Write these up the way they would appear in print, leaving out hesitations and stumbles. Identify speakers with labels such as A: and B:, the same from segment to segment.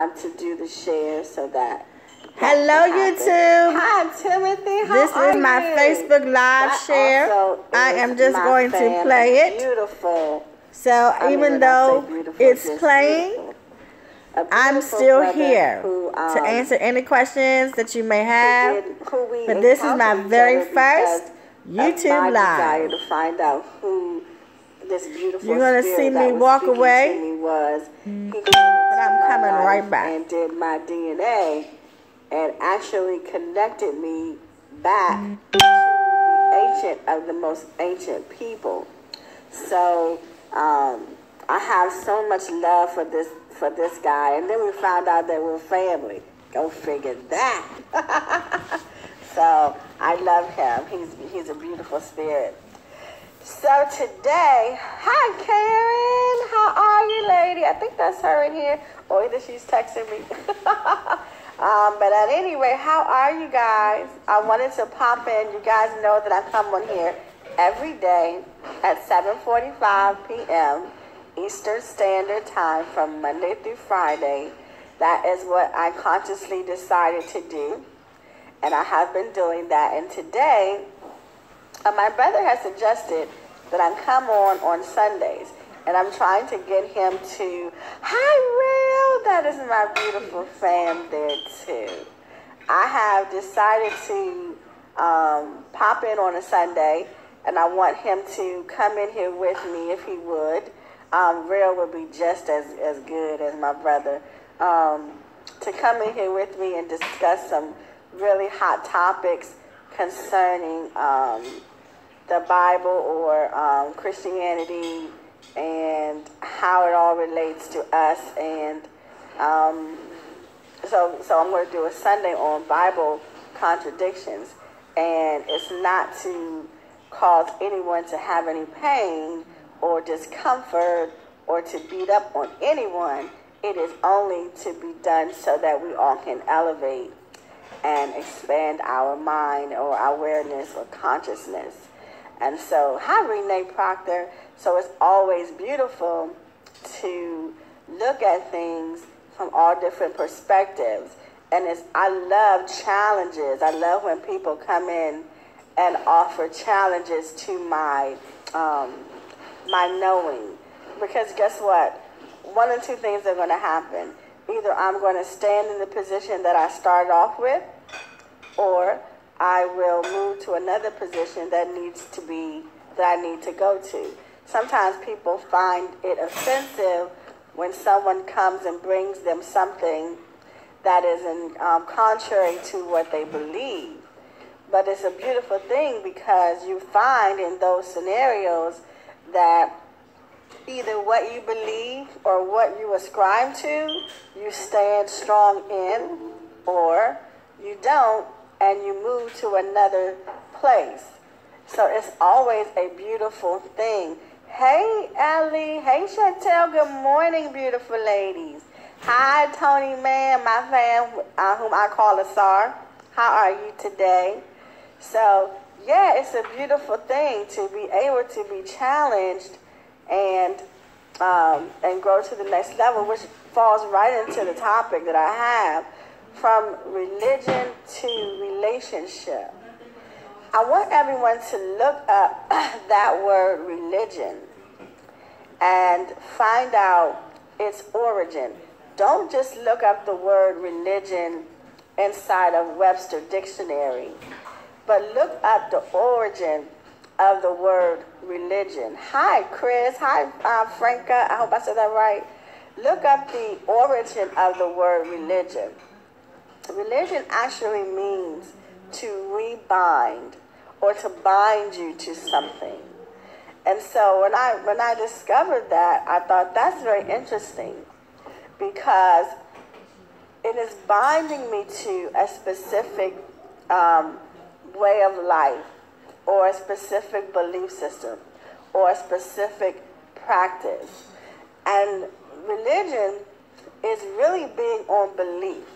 A: to do the share so that.
B: Hello, YouTube.
A: Hi, Timothy. How
B: this
A: are
B: is my
A: you?
B: Facebook Live
A: That
B: share. I am just going to play it.
A: Beautiful.
B: So even though it's playing, I'm still here to answer any questions that you may have. But this is my very first YouTube Live.
A: To find out who this beautiful
B: You're going to see me walk away, but I'm coming right back.
A: And did my DNA and actually connected me back to the ancient of the most ancient people. So I have so much love for this guy, and then we found out that we're family. Go figure that. So I love him. He's a beautiful spirit. So today, hi Karen, how are you, lady? I think that's her in here, or either she's texting me. But at any rate, how are you guys? I wanted to pop in. You guys know that I come on here every day at 7:45 p.m. Eastern Standard Time from Monday through Friday. That is what I consciously decided to do, and I have been doing that. And today, my brother has suggested that I come on Sundays, and I'm trying to get him to, hi Real, that is my beautiful fam there too. I have decided to pop in on a Sunday, and I want him to come in here with me if he would. Real would be just as good as my brother. To come in here with me and discuss some really hot topics concerning the Bible or Christianity and how it all relates to us. And so I'm going to do a Sunday on Bible contradictions. And it's not to cause anyone to have any pain or discomfort or to beat up on anyone. It is only to be done so that we all can elevate and expand our mind or awareness or consciousness. And so, hi Renee Proctor. So it's always beautiful to look at things from all different perspectives. And I love challenges. I love when people come in and offer challenges to my knowing. Because guess what? One or two things are going to happen. Either I'm going to stand in the position that I started off with, or I will move to another position that I need to go to. Sometimes people find it offensive when someone comes and brings them something that is contrary to what they believe. But it's a beautiful thing because you find in those scenarios that either what you believe or what you ascribe to, you stand strong in, or you don't, and you move to another place. So it's always a beautiful thing. Hey, Ellie. Hey, Chantel. Good morning, beautiful ladies. Hi, Tony Man, my fan, whom I call Asar. How are you today? So, yeah, it's a beautiful thing to be able to be challenged and grow to the next level, which falls right into the topic that I have, from religion to relationship. I want everyone to look up that word religion and find out its origin. Don't just look up the word religion inside of Webster Dictionary, but look up the origin of the word religion. Hi, Chris. Hi, Franca. I hope I said that right. Look up the origin of the word religion. Religion actually means to rebind or to bind you to something. And so when I discovered that, I thought that's very interesting because it is binding me to a specific way of life or a specific belief system or a specific practice. And religion is really being on belief.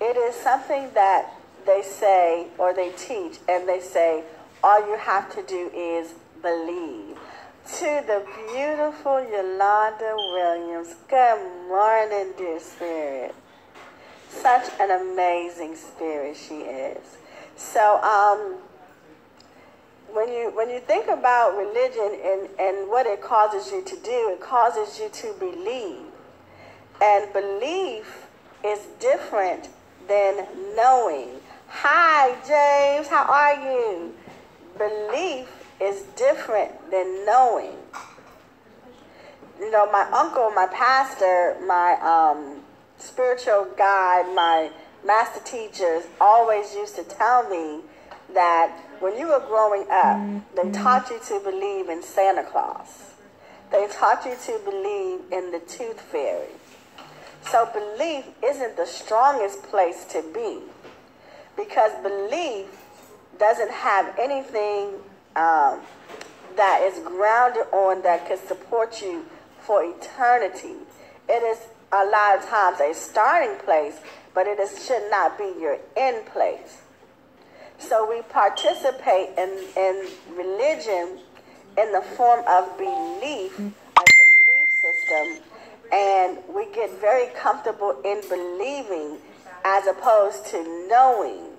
A: It is something that they say or they teach, and they say all you have to do is believe. To the beautiful Yolanda Williams, good morning, dear spirit. such an amazing spirit she is. So when you think about religion and what it causes you to do, it causes you to believe. And belief is different than knowing. Hi, James, how are you? Belief is different than knowing. You know, my uncle, my pastor, my spiritual guide, my master teachers always used to tell me that when you were growing up, they taught you to believe in Santa Claus. They taught you to believe in the tooth fairy. So belief isn't the strongest place to be, because belief doesn't have anything that is grounded on that could support you for eternity. It is a lot of times a starting place, but should not be your end place. So we participate in religion in the form of belief, a belief system, and we get very comfortable in believing as opposed to knowing.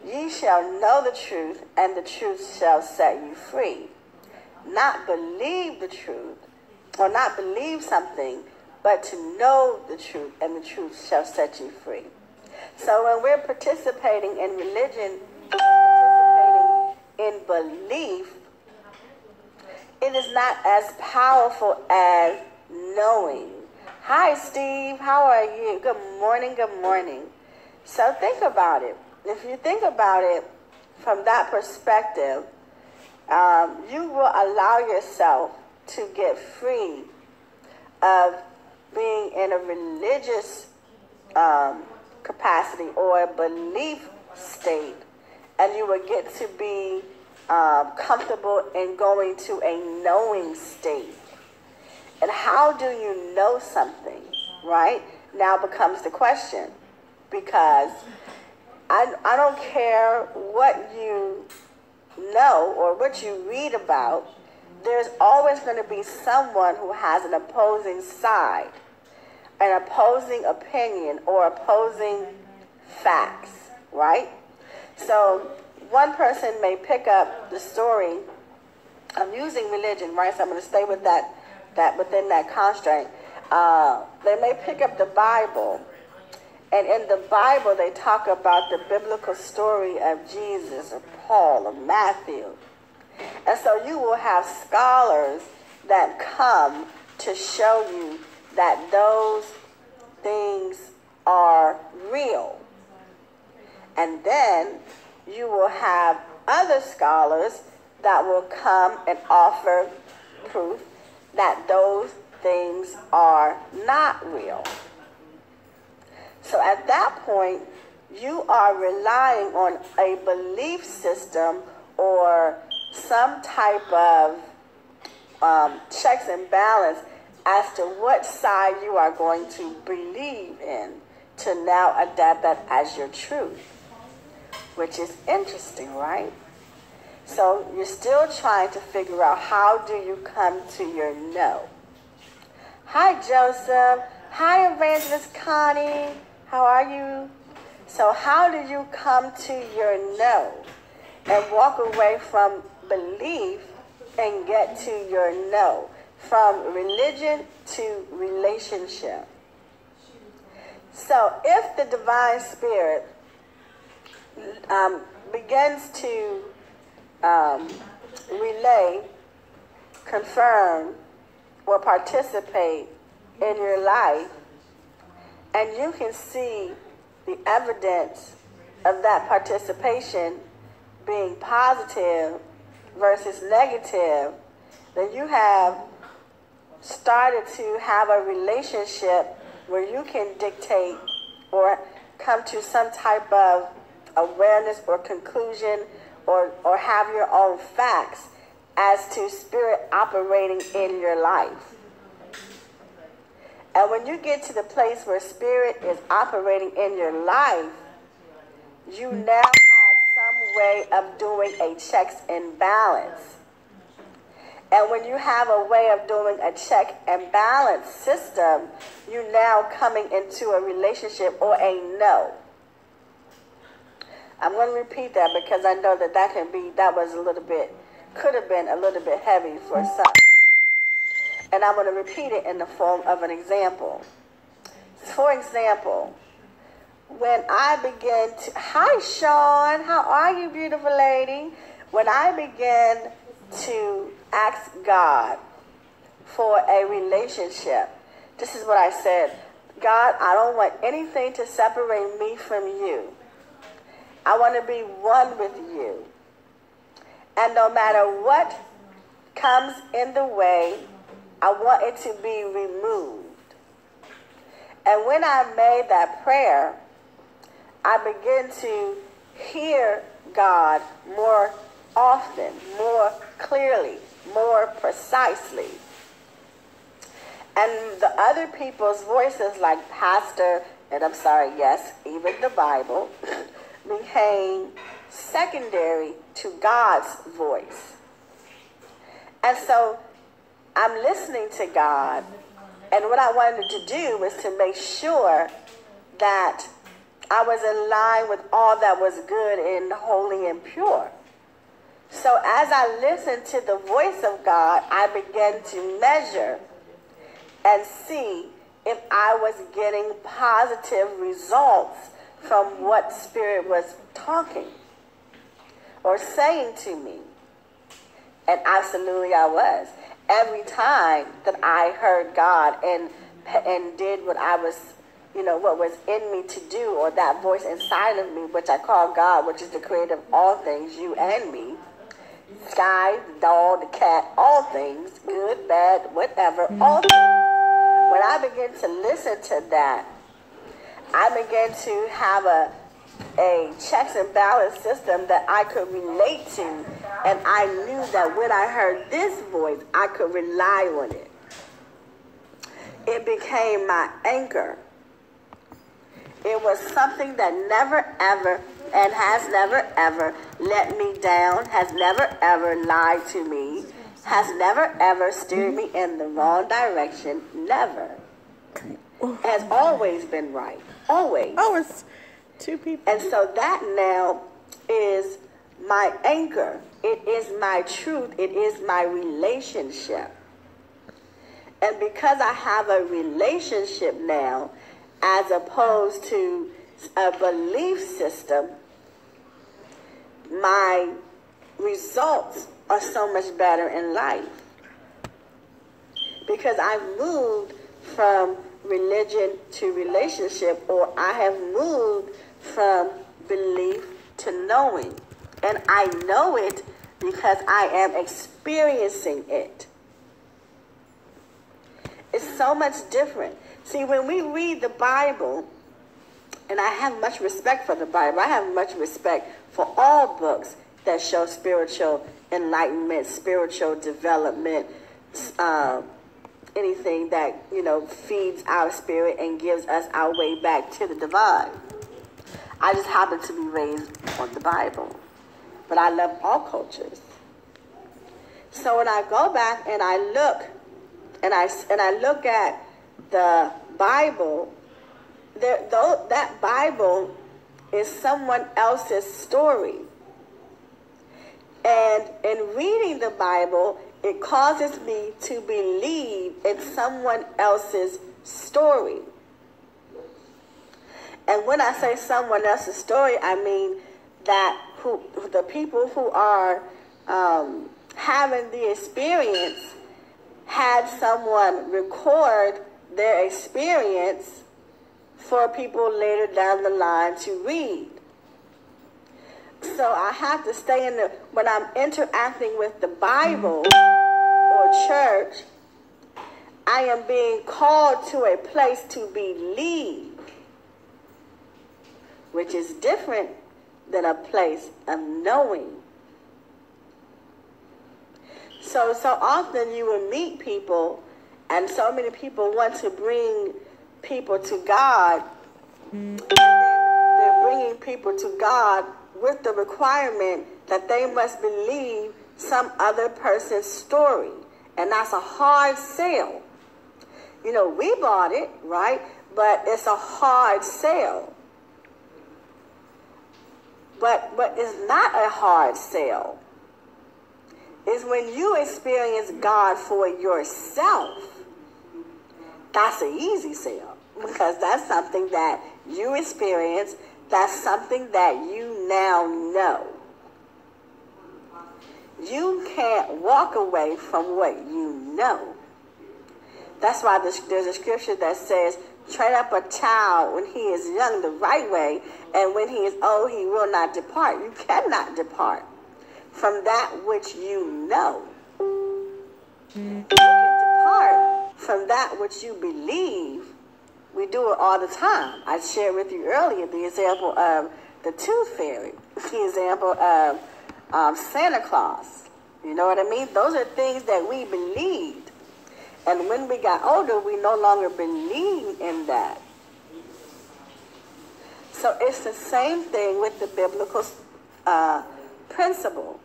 A: Ye shall know the truth, and the truth shall set you free. Not believe the truth, or not believe something, but to know the truth, and the truth shall set you free. So when we're participating in religion, we're participating in belief, it is not as powerful as knowing. Hi, Steve. How are you? Good morning. Good morning. So think about it. If you think about it from that perspective, you will allow yourself to get free of being in a religious capacity or a belief state, and you will get to be comfortable in going to a knowing state. And how do you know something, right? Now becomes the question, because I don't care what you know or what you read about, there's always going to be someone who has an opposing side, an opposing opinion, or opposing facts, right? So one person may pick up the story. I'm using religion, right? So I'm going to stay with that within that constraint. They may pick up the Bible, and in the Bible they talk about the biblical story of Jesus or Paul or Matthew. And so you will have scholars that come to show you that those things are real. And then you will have other scholars that will come and offer proof that those things are not real. So at that point, you are relying on a belief system or some type of checks and balance as to what side you are going to believe in to now adapt that as your truth, which is interesting, right? So you're still trying to figure out, how do you come to your no? Hi, Joseph. Hi, Evangelist Connie. How are you? So how do you come to your no and walk away from belief and get to your no? From religion to relationship. So if the divine spirit begins to relay, confirm, or participate in your life, and you can see the evidence of that participation being positive versus negative, then you have started to have a relationship where you can dictate or come to some type of awareness or conclusion or have your own facts as to spirit operating in your life. And when you get to the place where spirit is operating in your life, you now have some way of doing a checks and balance. And when you have a way of doing a check and balance system, you're now coming into a relationship or a no. I'm going to repeat that because I know that could have been a little bit heavy for some. And I'm going to repeat it in the form of an example. For example, when I begin to, hi Sean, how are you, beautiful lady? When I begin to ask God for a relationship, this is what I said. God, I don't want anything to separate me from you. I want to be one with you. And no matter what comes in the way, I want it to be removed. And when I made that prayer, I began to hear God more often, more clearly, more precisely. And the other people's voices, like pastor, and I'm sorry, yes, even the Bible, became secondary to God's voice. And so I'm listening to God, and what I wanted to do was to make sure that I was in line with all that was good and holy and pure. So as I listened to the voice of God, I began to measure and see if I was getting positive results from what Spirit was talking or saying to me. And absolutely I was. Every time that I heard God and did what I was, what was in me to do, or that voice inside of me, which I call God, which is the creator of all things, you and me, sky, the dog, the cat, all things, good, bad, whatever, all things. When I began to listen to that, I began to have a checks and balance system that I could relate to, and I knew that when I heard this voice, I could rely on it. It became my anchor. It was something that never ever and has never ever let me down, has never ever lied to me, has never ever steered me in the wrong direction, never. Has always been right, always.
B: Oh, it's two people.
A: And so that now is my anchor. It is my truth. It is my relationship. And because I have a relationship now, as opposed to a belief system, my results are so much better in life. Because I've moved from religion to relationship, or I have moved from belief to knowing. And I know it because I am experiencing it. It's so much different. See, when we read the Bible, and I have much respect for the Bible, I have much respect for all books that show spiritual enlightenment, spiritual development, anything that, feeds our spirit and gives us our way back to the divine. I just happen to be raised on the Bible, but I love all cultures. So when I go back and I look, and I look at the Bible, that Bible is someone else's story. And in reading the Bible, it causes me to believe in someone else's story. And when I say someone else's story, I mean that the people who are having the experience had someone record their experience for people later down the line to read. So I have to stay when I'm interacting with the Bible or church, I am being called to a place to believe, which is different than a place of knowing. So often you will meet people, and so many people want to bring people to God, and then they're bringing people to God with the requirement that they must believe some other person's story. And that's a hard sale. You know, we bought it, right? But it's a hard sale. But it's not a hard sale. It's when you experience God for yourself. That's an easy sale. Because that's something that you experience. That's something that you now know. You can't walk away from what you know. That's why there's a scripture that says, train up a child when he is young the right way, and when he is old, he will not depart. You cannot depart from that which you know. You can depart from that which you believe. We do it all the time. I shared with you earlier the example of the tooth fairy, the example of Santa Claus. You know what I mean? Those are things that we believed. And when we got older, we no longer believe in that. So it's the same thing with the biblical principle.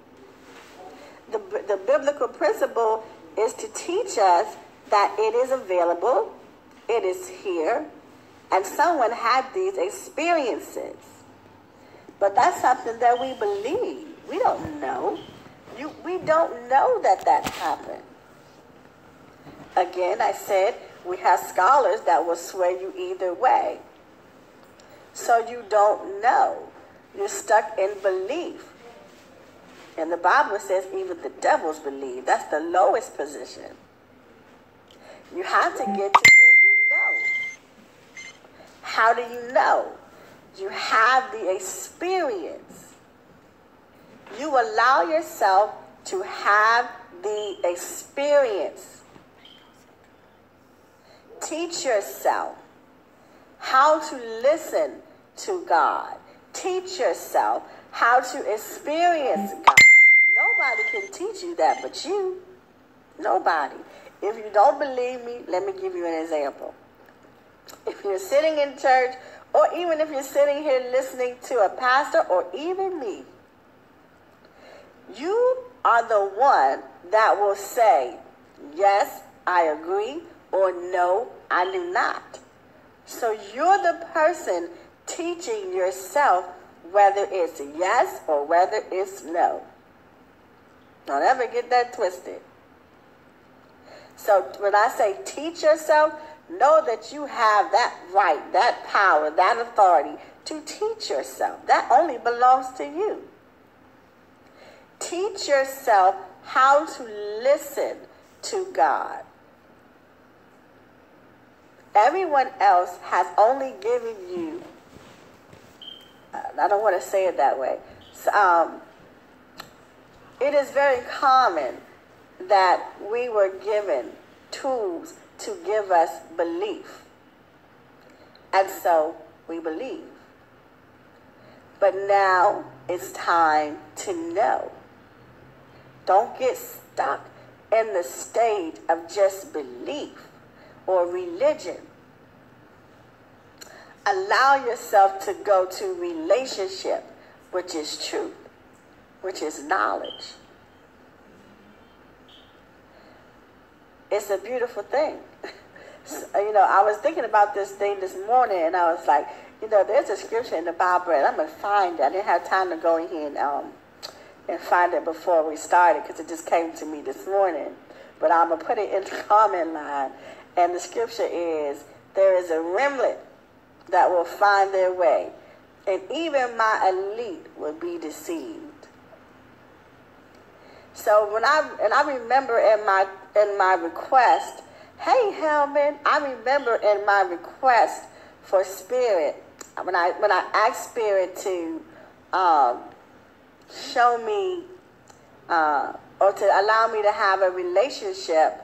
A: The biblical principle is to teach us that it is available, it is here, and someone had these experiences. But that's something that we believe. We don't know. We don't know that happened. Again, I said we have scholars that will sway you either way. So you don't know. You're stuck in belief. And the Bible says even the devils believe. That's the lowest position. You have to get to where you know. How do you know? You have the experience. You allow yourself to have the experience. Teach yourself how to listen to God. Teach yourself how to experience God. Nobody can teach you that but you. Nobody. If you don't believe me, let me give you an example. If you're sitting in church, or even if you're sitting here listening to a pastor, or even me, you are the one that will say, yes, I agree, or no, I do not. So you're the person teaching yourself whether it's yes or whether it's no. Don't ever get that twisted. So when I say teach yourself, know that you have that right, that power, that authority to teach yourself. That only belongs to you. Teach yourself how to listen to God. Everyone else has only given you, I don't want to say it that way. It is very common that we were given tools to give us belief. And so we believe. But now it's time to know. Don't get stuck in the state of just belief or religion. Allow yourself to go to relationship, which is truth, which is knowledge. It's a beautiful thing. You know, I was thinking about this thing this morning, and I was like, you know, there's a scripture in the Bible, and I'm going to find it. I didn't have time to go in here and find it before we started, because it just came to me this morning. But I'm going to put it in the comment line. And the scripture is, there is a remnant that will find their way, and even my elite will be deceived. So when I remember in my request, hey Helman, I remember in my request for Spirit, when I asked Spirit to show me or to allow me to have a relationship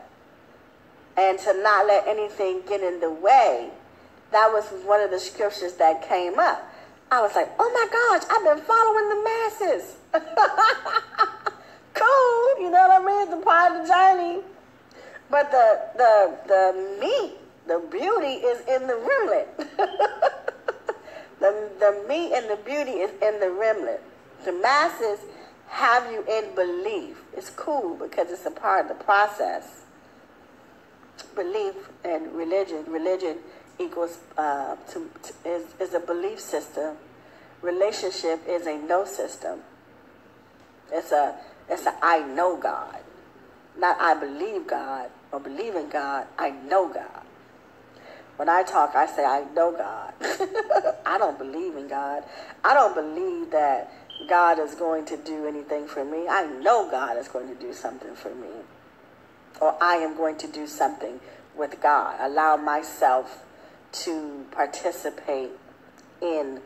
A: and to not let anything get in the way, that was one of the scriptures that came up. I was like, oh my gosh, I've been following the masses. Cool, you know what I mean? It's a part of the journey. But the meat, the beauty is in the remnant. the meat and the beauty is in the remnant. The masses have you in belief. It's cool because it's a part of the process. Belief and religion. Religion equals is a belief system. Relationship is a know system. It's a I know God. Not I believe God or believe in God. I know God. When I talk, I say I know God. I don't believe in God. I don't believe that God is going to do anything for me. I know God is going to do something for me. Or I am going to do something with God. Allow myself to participate in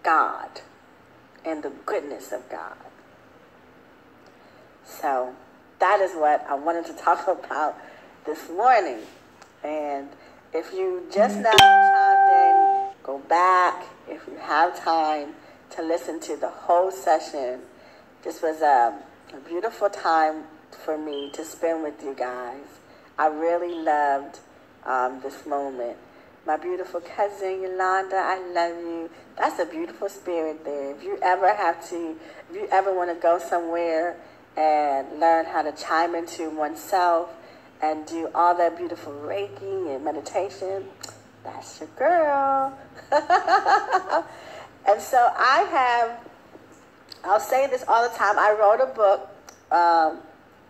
A: God and the goodness of God. So that is what I wanted to talk about this morning. And if you just now chimed in, go back if you have time to listen to the whole session. This was a beautiful time for me to spend with you guys. I really loved this moment. My beautiful cousin Yolanda, I love you. That's a beautiful spirit there. If you ever want to go somewhere and learn how to chime into oneself and do all that beautiful Reiki and meditation, that's your girl. And so I'll say this all the time, I wrote a book.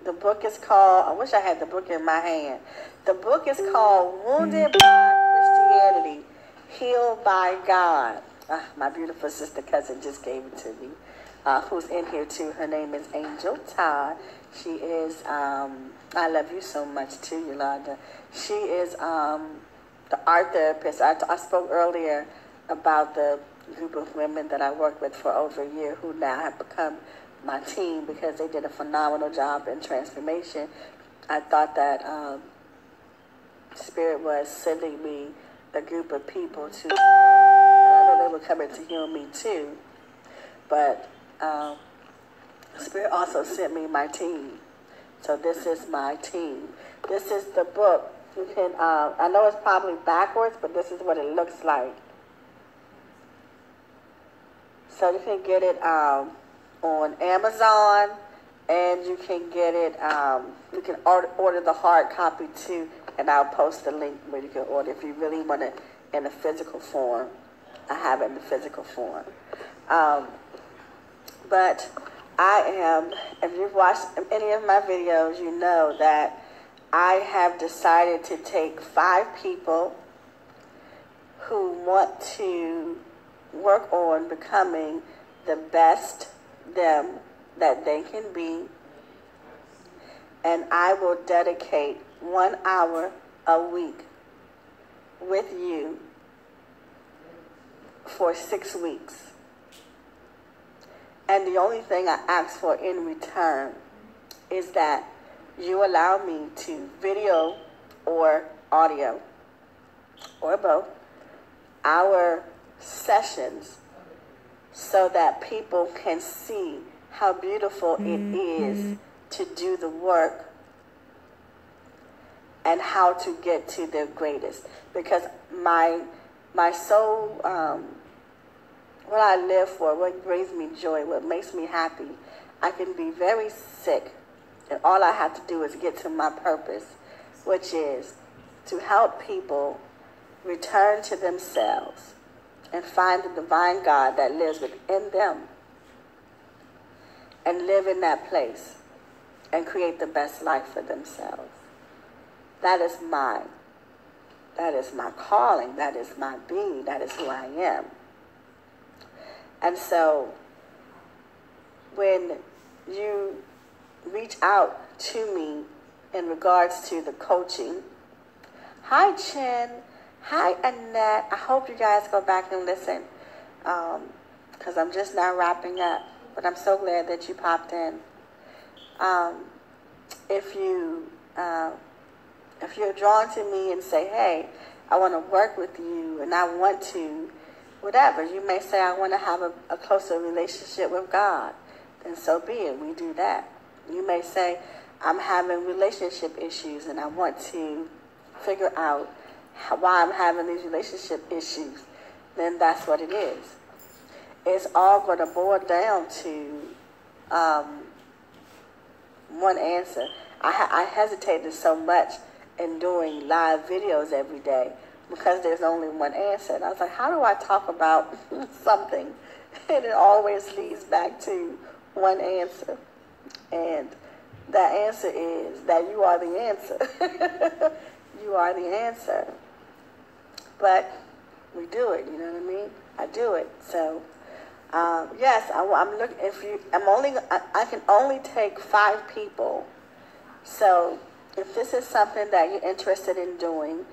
A: The book is called, I wish I had the book in my hand. The book is called Wounded by Christianity, Healed by God. My beautiful sister cousin just gave it to me, who's in here too. Her name is Angel Todd. She is, I love you so much too, Yolanda. She is the art therapist. I spoke earlier about the group of women that I worked with for over a year who now have become my team because they did a phenomenal job in transformation. I thought that Spirit was sending me a group of people to, and I know they were coming to heal me too, but Spirit also sent me my team. So this is my team. This is the book. You can, I know it's probably backwards, but this is what it looks like. So you can get it on Amazon, and you can get it, you can order the hard copy too, and I'll post the link where you can order if you really want it in a physical form. I have it in the physical form. But I am, if you've watched any of my videos, you know that I have decided to take 5 people who want to work on becoming the best them that they can be, and I will dedicate 1 hour a week with you for 6 weeks. And the only thing I ask for in return is that you allow me to video or audio, or both, our sessions so that people can see how beautiful it is to do the work and how to get to their greatest. Because my soul, what I live for, what brings me joy, what makes me happy, I can be very sick, and all I have to do is get to my purpose, which is to help people return to themselves and find the divine God that lives within them and live in that place and create the best life for themselves. That is my calling, that is my being, that is who I am. And so when you reach out to me in regards to the coaching, hi Chin, hi Annette, I hope you guys go back and listen, because I'm just now wrapping up, but I'm so glad that you popped in. If you're drawn to me and say, hey, I want to work with you and I want to, whatever, you may say, I want to have a closer relationship with God, then so be it, we do that. You may say, I'm having relationship issues and I want to figure out why I'm having these relationship issues, then that's what it is. It's all going to boil down to one answer. I hesitated so much in doing live videos every day because there's only one answer. And I was like, how do I talk about something? And it always leads back to one answer. And that answer is that you are the answer. You are the answer. But we do it, you know what I mean? I do it. So, yes, I'm looking. I can only take 5 people. So, if this is something that you're interested in doing,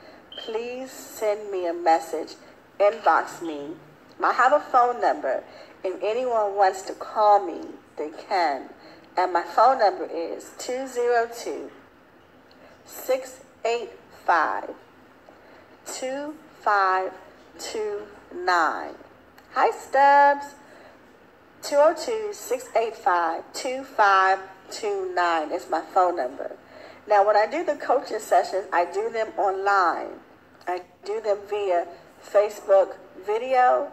A: please send me a message, inbox me. I have a phone number. If anyone wants to call me, they can. And my phone number is 202-685-2529. Hi, Stubbs. 202-685-2529 is my phone number. Now, when I do the coaching sessions, I do them online. I do them via Facebook video.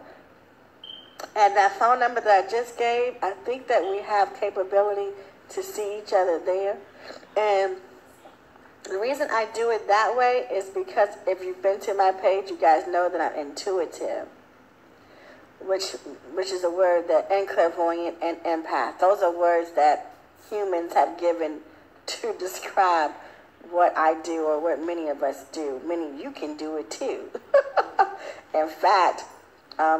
A: And that phone number that I just gave, I think that we have capability to see each other there. And the reason I do it that way is because if you've been to my page, you guys know that I'm intuitive, which is a word that, and clairvoyant and empath. Those are words that humans have given to describe what I do or what many of us do. Meaning you can do it too. In fact,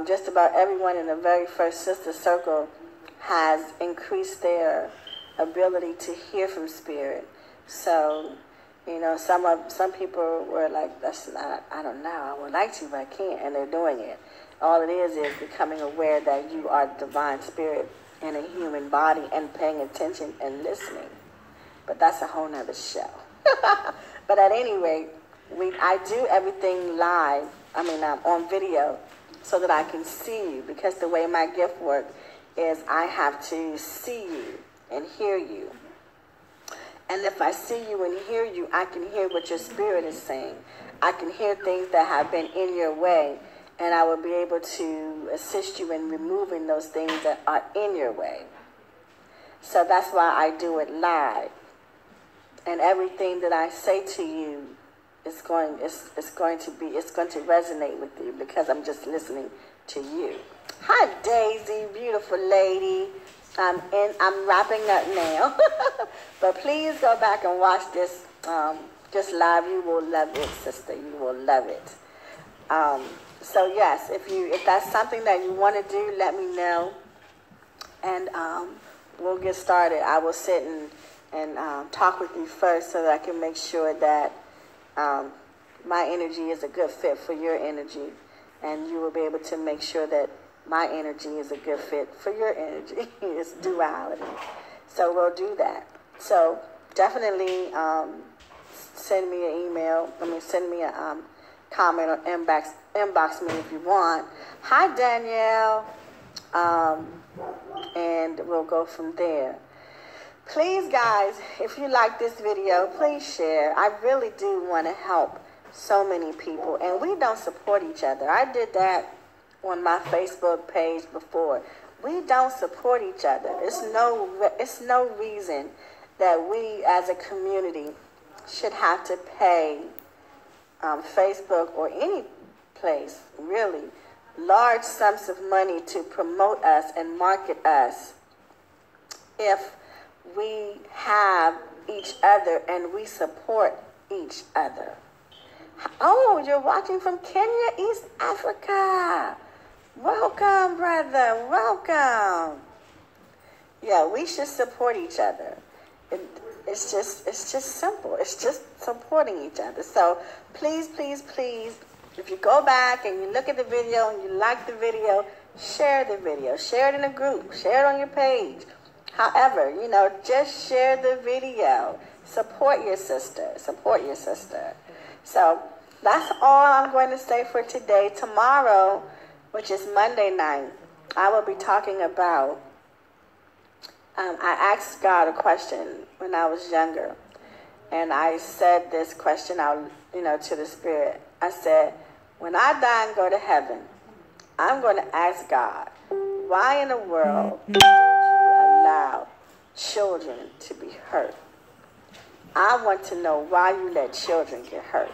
A: just about everyone in the very first Sister Circle has increased their ability to hear from spirit. So, you know, some people were like, that's not, I don't know, I would like to, but I can't, and they're doing it. All it is becoming aware that you are divine spirit in a human body and paying attention and listening. But that's a whole nother show. But at any rate, I do everything live, on video, so that I can see you, because the way my gift works is I have to see you and hear you. And if I see you and hear you, I can hear what your spirit is saying. I can hear things that have been in your way, and I will be able to assist you in removing those things that are in your way. So that's why I do it live. And everything that I say to you is going to resonate with you, because I'm just listening to you. Hi, Daisy, beautiful lady. I'm wrapping up now. But please go back and watch this just live. You will love it, sister. You will love it. So yes, if that's something that you want to do, let me know, and we'll get started. I will sit and talk with you first, so that I can make sure that my energy is a good fit for your energy, and you will be able to make sure that my energy is a good fit for your energy. It's duality. So we'll do that. So definitely send me an email. Send me a comment or inbox me if you want. Hi, Danielle. And we'll go from there. Please, guys, if you like this video, please share. I really do want to help so many people, and we don't support each other. I did that on my Facebook page before. We don't support each other. It's no reason that we as a community should have to pay Facebook or any place, really, large sums of money to promote us and market us if we have each other and we support each other. Oh, you're watching from Kenya, East Africa. Welcome, brother. Welcome. Yeah, we should support each other. It's just simple. It's just supporting each other. So please, please, please, if you go back and you look at the video and you like the video, share the video. Share it in a group. Share it on your page. However, just share the video. Support your sister. Support your sister. So that's all I'm going to say for today. Tomorrow, which is Monday night, I will be talking about, I asked God a question when I was younger. And I said this question out, to the Spirit. I said, when I die and go to heaven, I'm going to ask God, why in the world did you allow children to be hurt. I want to know why you let children get hurt.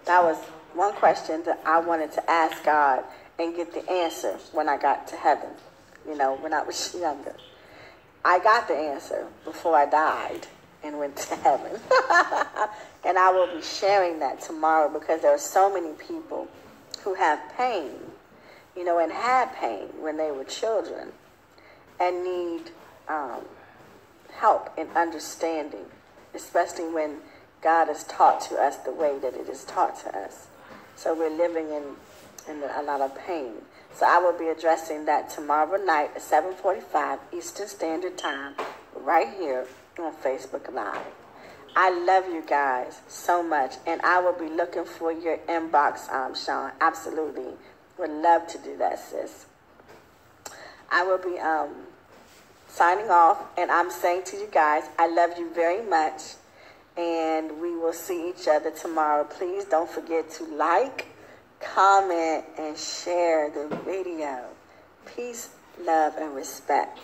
A: That was one question that I wanted to ask God and get the answer when I got to heaven, when I was younger. I got the answer before I died and went to heaven. And I will be sharing that tomorrow because there are so many people who have pain, and had pain when they were children and need help in understanding, especially when God is taught to us the way that it is taught to us. So we're living in a lot of pain. So I will be addressing that tomorrow night at 7:45 Eastern Standard Time, right here on Facebook Live. I love you guys so much, and I will be looking for your inbox, Sean. Absolutely. Would love to do that, sis. I will be signing off, and I'm saying to you guys, I love you very much, and we will see each other tomorrow. Please don't forget to like, comment, and share the video. Peace, love, and respect.